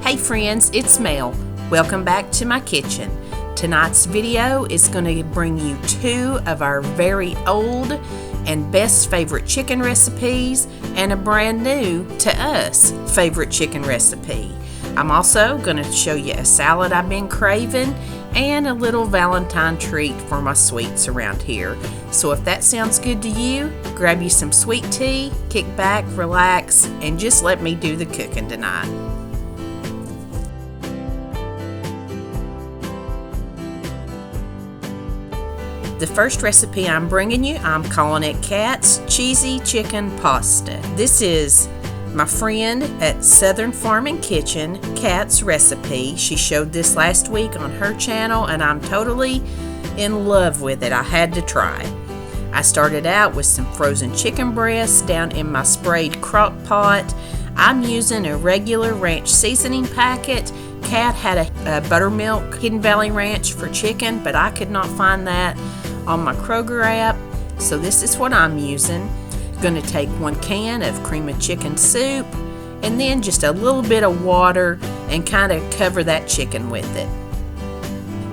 Hey friends, it's Mel. Welcome back to my kitchen. Tonight's video is going to bring you two of our very old and best favorite chicken recipes and a brand new to us favorite chicken recipe. I'm also going to show you a salad I've been craving and a little Valentine treat for my sweets around here. So if that sounds good to you, grab you some sweet tea, kick back, relax, and just let me do the cooking tonight. The first recipe I'm bringing you, I'm calling it Katt's Cheesy Chicken Pasta. This is my friend at Southern Farm and Kitchen, Katt's recipe. She showed this last week on her channel and I'm totally in love with it. I had to try. I started out with some frozen chicken breasts down in my sprayed crock pot. I'm using a regular ranch seasoning packet. Katt had a buttermilk Hidden Valley Ranch for chicken, but I could not find that on my Kroger app, so this is what I'm using. Going to take 1 can of cream of chicken soup and then just a little bit of water and kind of cover that chicken with it.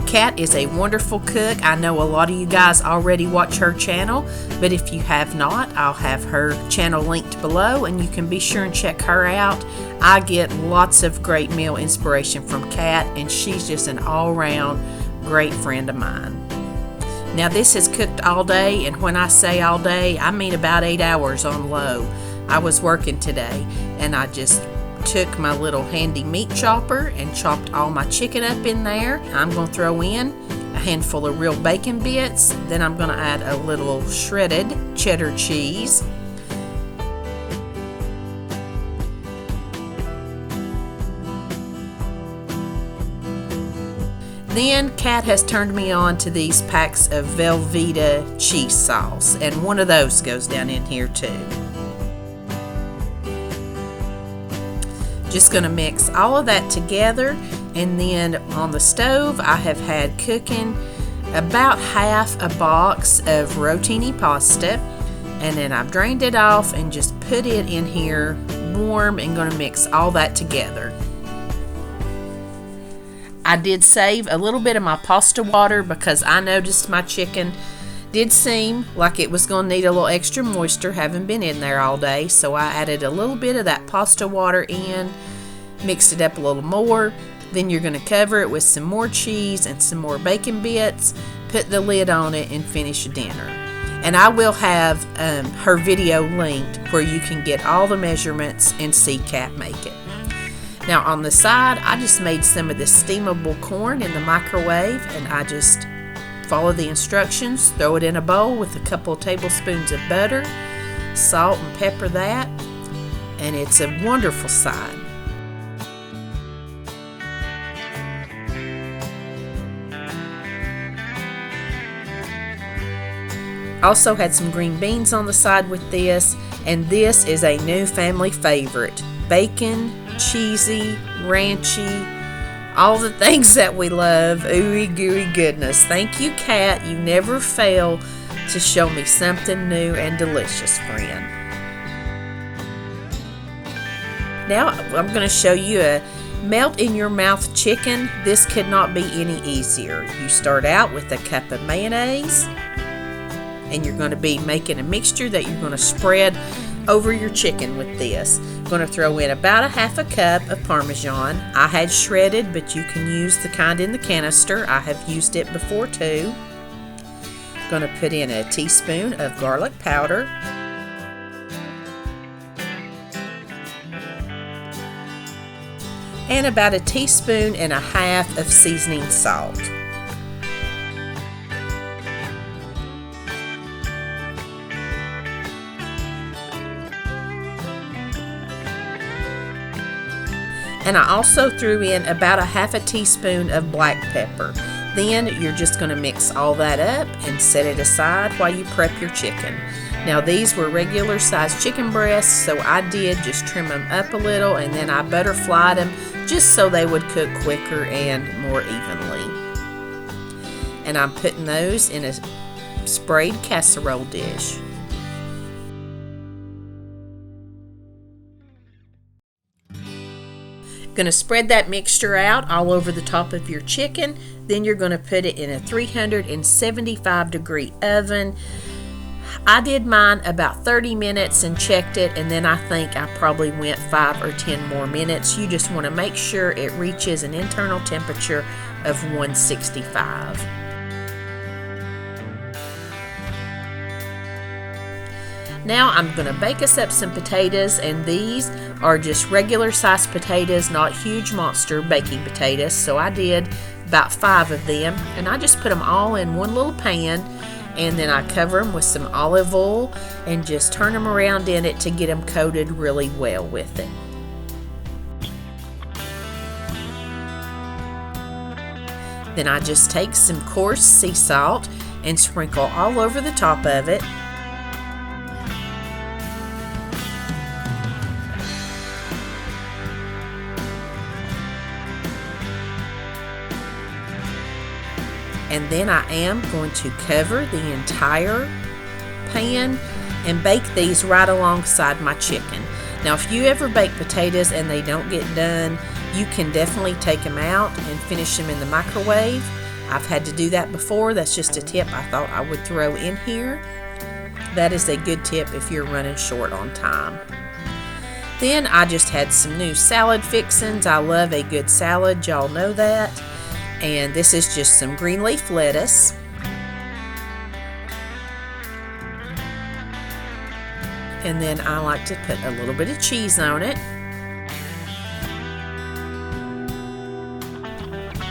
Katt is a wonderful cook. I know a lot of you guys already watch her channel, but if you have not, I'll have her channel linked below and you can be sure and check her out. I get lots of great meal inspiration from Katt, and she's just an all-around great friend of mine. Now this has cooked all day, and when I say all day, I mean about 8 hours on low. I was working today, and I just took my little handy meat chopper and chopped all my chicken up in there. I'm going to throw in a handful of real bacon bits. Then I'm going to add a little shredded cheddar cheese. Then Katt has turned me on to these packs of Velveeta cheese sauce, and one of those goes down in here too. Just going to mix all of that together, and then on the stove I have had cooking about half a box of rotini pasta, and then I've drained it off and just put it in here warm and going to mix all that together. I did save a little bit of my pasta water because I noticed my chicken did seem like it was going to need a little extra moisture, having been in there all day. So I added a little bit of that pasta water in, mixed it up a little more. Then you're going to cover it with some more cheese and some more bacon bits, put the lid on it, and finish dinner. And I will have her video linked where you can get all the measurements and see Katt make it. Now on the side, I just made some of this steamable corn in the microwave, and I just follow the instructions, throw it in a bowl with a couple of tablespoons of butter, salt and pepper that, and it's a wonderful side. Also had some green beans on the side with this, and this is a new family favorite. Bacon, cheesy, ranchy, all the things that we love. Ooey gooey goodness. Thank you, Katt. You never fail to show me something new and delicious, friend. Now I'm going to show you a melt in your mouth chicken. This could not be any easier. You start out with a cup of mayonnaise, and you're going to be making a mixture that you're going to spread over your chicken with this. I'm going to throw in about a half a cup of Parmesan. I had shredded, but you can use the kind in the canister. I have used it before too. I'm going to put in a teaspoon of garlic powder. And about 1.5 teaspoons of seasoning salt. And I also threw in about 1/2 teaspoon of black pepper. Then you're just going to mix all that up and set it aside while you prep your chicken. Now these were regular sized chicken breasts, so I did just trim them up a little, and then I butterflied them just so they would cook quicker and more evenly. And I'm putting those in a sprayed casserole dish. Going to spread that mixture out all over the top of your chicken. Then you're going to put it in a 375 degree oven. I did mine about 30 minutes and checked it, and then I think I probably went 5 or 10 more minutes. You just want to make sure it reaches an internal temperature of 165. Now I'm going to bake us up some potatoes, and these are just regular sized potatoes, not huge monster baking potatoes. So I did about 5 of them, and I just put them all in one little pan, and then I cover them with some olive oil and just turn them around in it to get them coated really well with it. Then I just take some coarse sea salt and sprinkle all over the top of it. And then I am going to cover the entire pan and bake these right alongside my chicken. Now, if you ever bake potatoes and they don't get done, you can definitely take them out and finish them in the microwave. I've had to do that before. That's just a tip I thought I would throw in here. That is a good tip if you're running short on time. Then I just had some new salad fixings. I love a good salad, y'all know that. And this is just some green leaf lettuce. And then I like to put a little bit of cheese on it.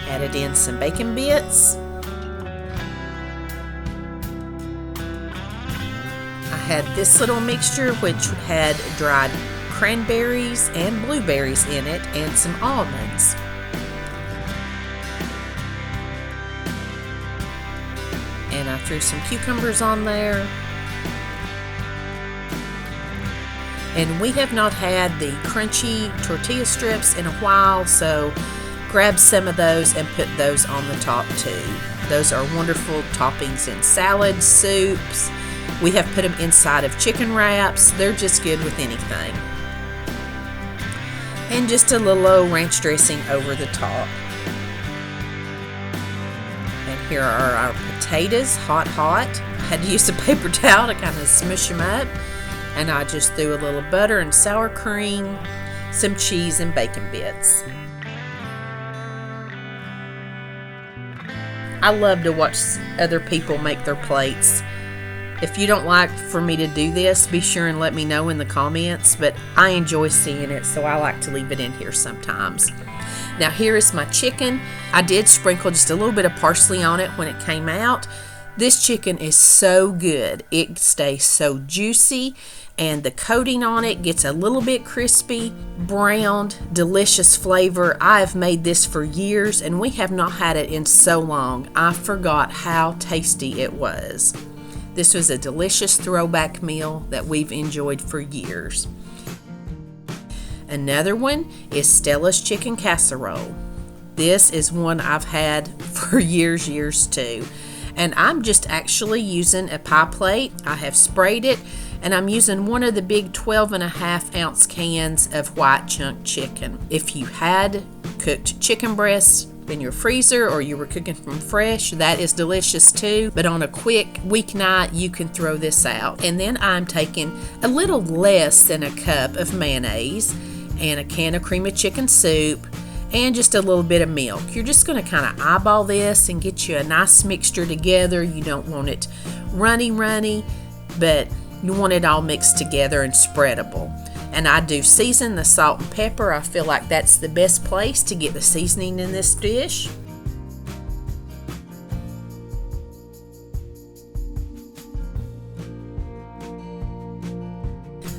Added in some bacon bits. I had this little mixture which had dried cranberries and blueberries in it and some almonds. And I threw some cucumbers on there. And we have not had the crunchy tortilla strips in a while, so grab some of those and put those on the top too. Those are wonderful toppings in salads, soups. We have put them inside of chicken wraps. They're just good with anything. And just a little old ranch dressing over the top. Here are our potatoes, hot. I had to use a paper towel to kind of smush them up. And I just threw a little butter and sour cream, some cheese and bacon bits. I love to watch other people make their plates. If you don't like for me to do this, be sure and let me know in the comments. But I enjoy seeing it, so I like to leave it in here sometimes. Now here is my chicken. I did sprinkle just a little bit of parsley on it when it came out. This chicken is so good. It stays so juicy, and the coating on it gets a little bit crispy, browned, delicious flavor. I have made this for years, and we have not had it in so long. I forgot how tasty it was. This was a delicious throwback meal that we've enjoyed for years. Another one is Stella's chicken casserole. This is one I've had for years too. And I'm just actually using a pie plate. I have sprayed it, and I'm using one of the big 12.5 ounce cans of white chunk chicken. If you had cooked chicken breasts in your freezer or you were cooking from fresh, that is delicious too. But on a quick weeknight, you can throw this out. And then I'm taking a little less than a cup of mayonnaise and a can of cream of chicken soup and just a little bit of milk. You're just going to kind of eyeball this and get you a nice mixture together. You don't want it runny, but you want it all mixed together and spreadable. And I do season the salt and pepper. I feel like that's the best place to get the seasoning in this dish.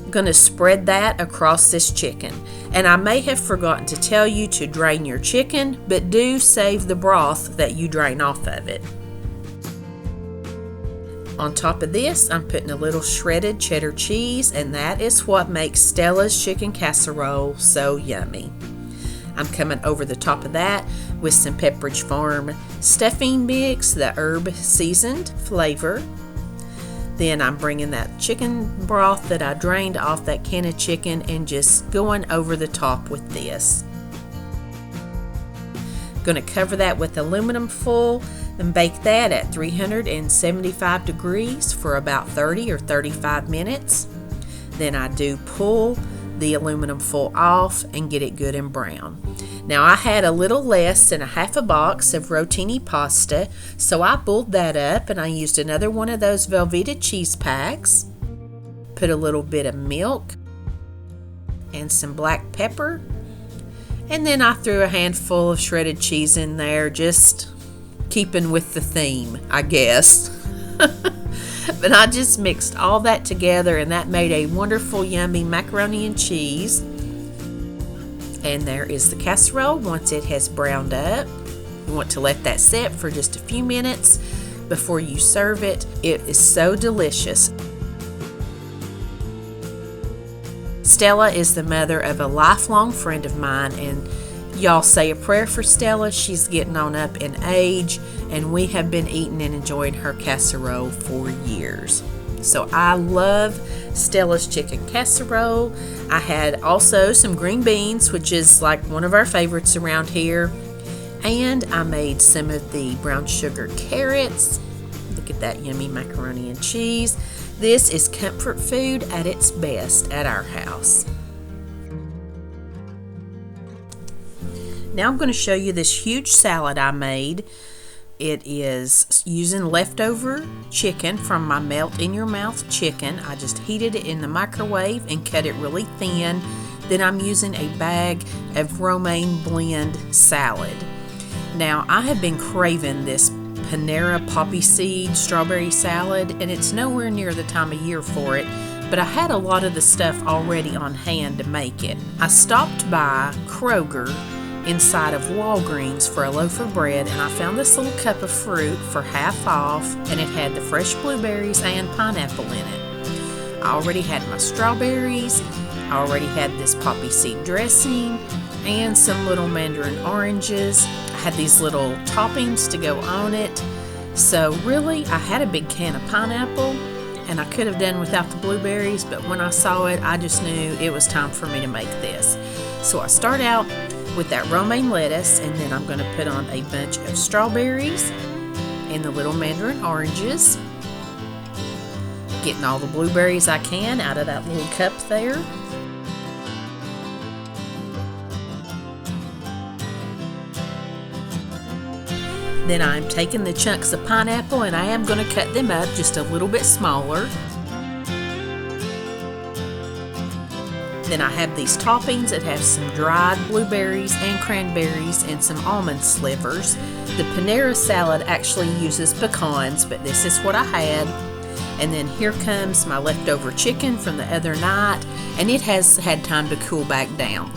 Going to spread that across this chicken. And I may have forgotten to tell you to drain your chicken, but do save the broth that you drain off of it. On top of this, I'm putting a little shredded cheddar cheese, and that is what makes Stella's chicken casserole so yummy. I'm coming over the top of that with some Pepperidge Farm stuffing mix, the herb seasoned flavor. Then I'm bringing that chicken broth that I drained off that can of chicken and just going over the top with this. Going to cover that with aluminum foil and bake that at 375 degrees for about 30 or 35 minutes. Then I do pull the aluminum foil off and get it good and brown. Now I had a little less than a half a box of rotini pasta, so I boiled that up and I used another one of those Velveeta cheese packs, put a little bit of milk and some black pepper, and then I threw a handful of shredded cheese in there, just keeping with the theme, I guess. But I just mixed all that together and that made a wonderful yummy macaroni and cheese. And there is the casserole once it has browned up. You want to let that sit for just a few minutes before you serve it. It is so delicious. Stella is the mother of a lifelong friend of mine, and y'all say a prayer for Stella. She's getting on up in age, and we have been eating and enjoying her casserole for years. So I love Stella's chicken casserole. I had also some green beans, which is like one of our favorites around here. And I made some of the brown sugar carrots. Look at that yummy macaroni and cheese. This is comfort food at its best at our house. Now I'm going to show you this huge salad I made. It is using leftover chicken from my melt in your mouth chicken. I just heated it in the microwave and cut it really thin. Then I'm using a bag of romaine blend salad. Now I have been craving this Panera Poppyseed strawberry salad, and it's nowhere near the time of year for it, but I had a lot of the stuff already on hand to make it. I stopped by Kroger inside of Walgreens for a loaf of bread, and I found this little cup of fruit for half off, and it had the fresh blueberries and pineapple in it. I already had my strawberries, I already had this poppy seed dressing, and some little mandarin oranges. I had these little toppings to go on it. So really, I had a big can of pineapple, and I could have done without the blueberries, but when I saw it, I just knew it was time for me to make this. So I start out with that romaine lettuce, and then I'm going to put on a bunch of strawberries and the little mandarin oranges, getting all the blueberries I can out of that little cup there. Then I'm taking the chunks of pineapple and I am going to cut them up just a little bit smaller. Then I have these toppings that have some dried blueberries and cranberries and some almond slivers. The Panera salad actually uses pecans, but this is what I had. And then here comes my leftover chicken from the other night, and it has had time to cool back down.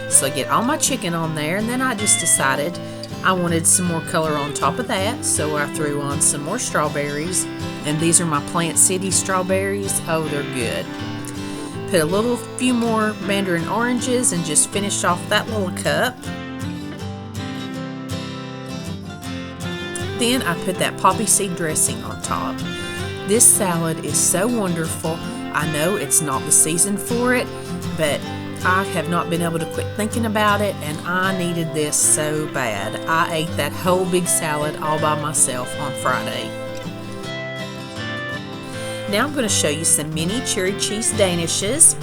So I get all my chicken on there, and then I just decided I wanted some more color on top of that, so I threw on some more strawberries. And these are my Plant City strawberries. Oh, they're good. Put a few more mandarin oranges and just finished off that little cup. Then I put that poppy seed dressing on top. This salad is so wonderful. I know it's not the season for it, but I have not been able to quit thinking about it, and I needed this so bad. I ate that whole big salad all by myself on Friday. Now I'm going to show you some mini cherry cheese Danishes.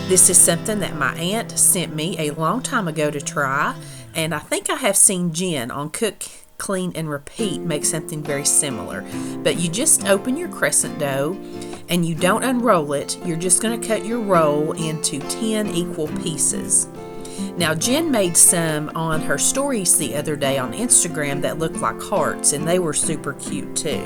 This is something that my aunt sent me a long time ago to try, and I think I have seen Jen on Cook, Clean, and Repeat make something very similar. But you just open your crescent dough, and you don't unroll it. You're just going to cut your roll into 10 equal pieces. Now Jen made some on her stories the other day on Instagram that looked like hearts, and they were super cute too.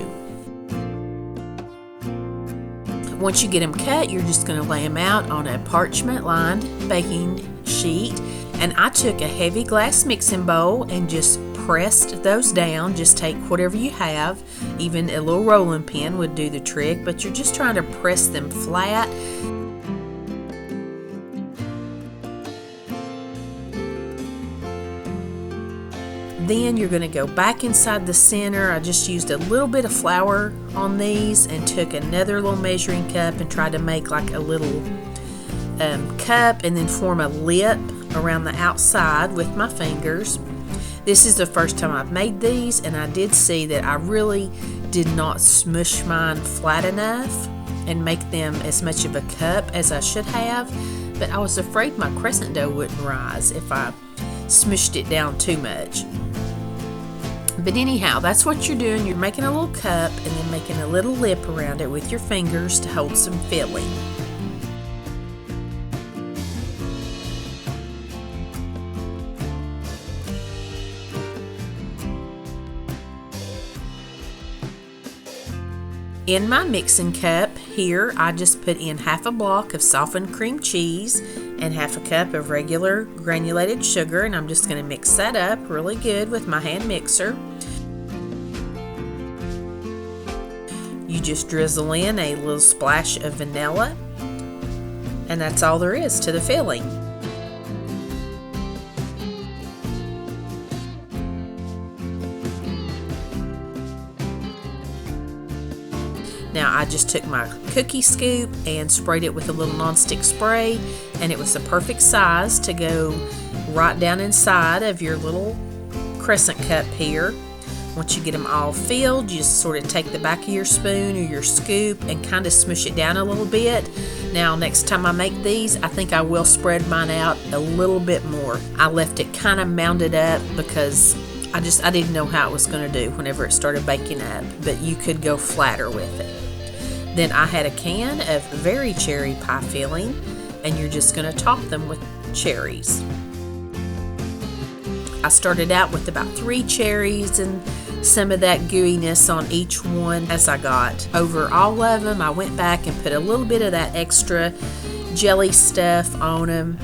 Once you get them cut, you're just going to lay them out on a parchment-lined baking sheet. And I took a heavy glass mixing bowl and just pressed those down. Just take whatever you have. Even a little rolling pin would do the trick, but you're just trying to press them flat. Then you're going to go back inside the center. I just used a little bit of flour on these and took another little measuring cup and tried to make like a little cup and then form a lip around the outside with my fingers. This is the first time I've made these, and I did see that I really did not smush mine flat enough and make them as much of a cup as I should have, but I was afraid my crescent dough wouldn't rise if I smushed it down too much. But anyhow, that's what you're doing. You're making a little cup and then making a little lip around it with your fingers to hold some filling. In my mixing cup here, I just put in half a block of softened cream cheese and half a cup of regular granulated sugar, and I'm just going to mix that up really good with my hand mixer. You just drizzle in a little splash of vanilla, and that's all there is to the filling. Now I just took my cookie scoop and sprayed it with a little nonstick spray, and it was the perfect size to go right down inside of your little crescent cup here. Once you get them all filled, you just sort of take the back of your spoon or your scoop and kind of smush it down a little bit. Now next time I make these, I think I will spread mine out a little bit more. I left it kind of mounded up because I didn't know how it was going to do whenever it started baking up, but you could go flatter with it. Then I had a can of very cherry pie filling, and you're just going to top them with cherries. I started out with about 3 cherries and some of that gooiness on each one. As I got over all of them, I went back and put a little bit of that extra jelly stuff on them.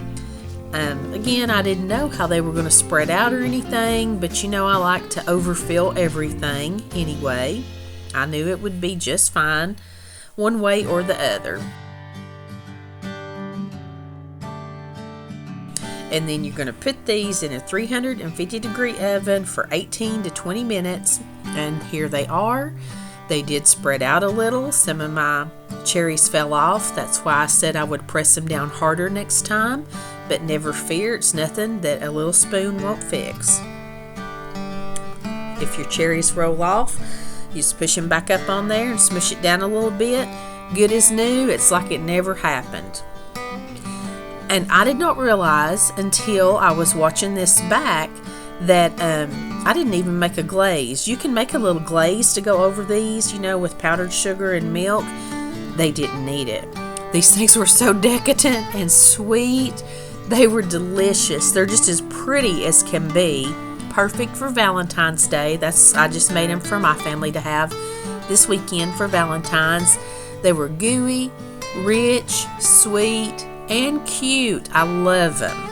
Again, I didn't know how they were going to spread out or anything, but you know I like to overfill everything anyway. I knew it would be just fine, one way or the other. And then you're going to put these in a 350-degree oven for 18 to 20 minutes. And here they are. They did spread out a little. Some of my cherries fell off. That's why I said I would press them down harder next time. But never fear, it's nothing that a little spoon won't fix. If your cherries roll off, you just push them back up on there and smush it down a little bit. Good as new. It's like it never happened. And I did not realize until I was watching this back that I didn't even make a glaze. You can make a little glaze to go over these, you know, with powdered sugar and milk. They didn't need it. These things were so decadent and sweet. They were delicious. They're just as pretty as can be. Perfect for Valentine's Day. I just made them for my family to have this weekend for Valentine's. They were gooey, rich, sweet, and cute. I love them.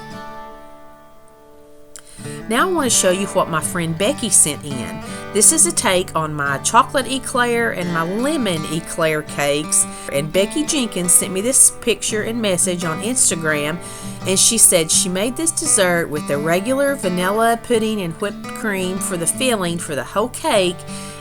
Now I want to show you what my friend Becky sent in. This is a take on my chocolate eclair and my lemon eclair cakes. And Becky Jenkins sent me this picture and message on Instagram, and she said she made this dessert with the regular vanilla pudding and whipped cream for the filling for the whole cake,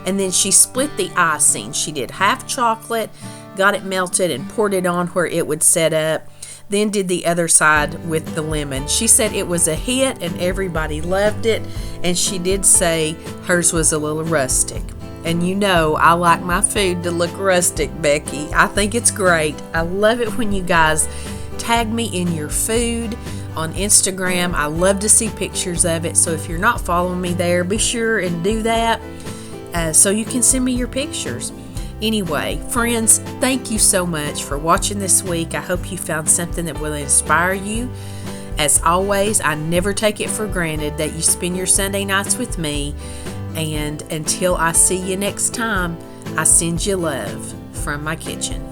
and then she split the icing. She did half chocolate, got it melted, and poured it on where it would set up. Then did the other side with the lemon. She said it was a hit and everybody loved it, and she did say hers was a little rustic. And you know I like my food to look rustic, Becky. I think it's great. I love it when you guys tag me in your food on Instagram. I love to see pictures of it, so if you're not following me there, be sure and do that so you can send me your pictures. Anyway, friends, thank you so much for watching this week. I hope you found something that will inspire you. As always, I never take it for granted that you spend your Sunday nights with me. And until I see you next time, I send you love from my kitchen.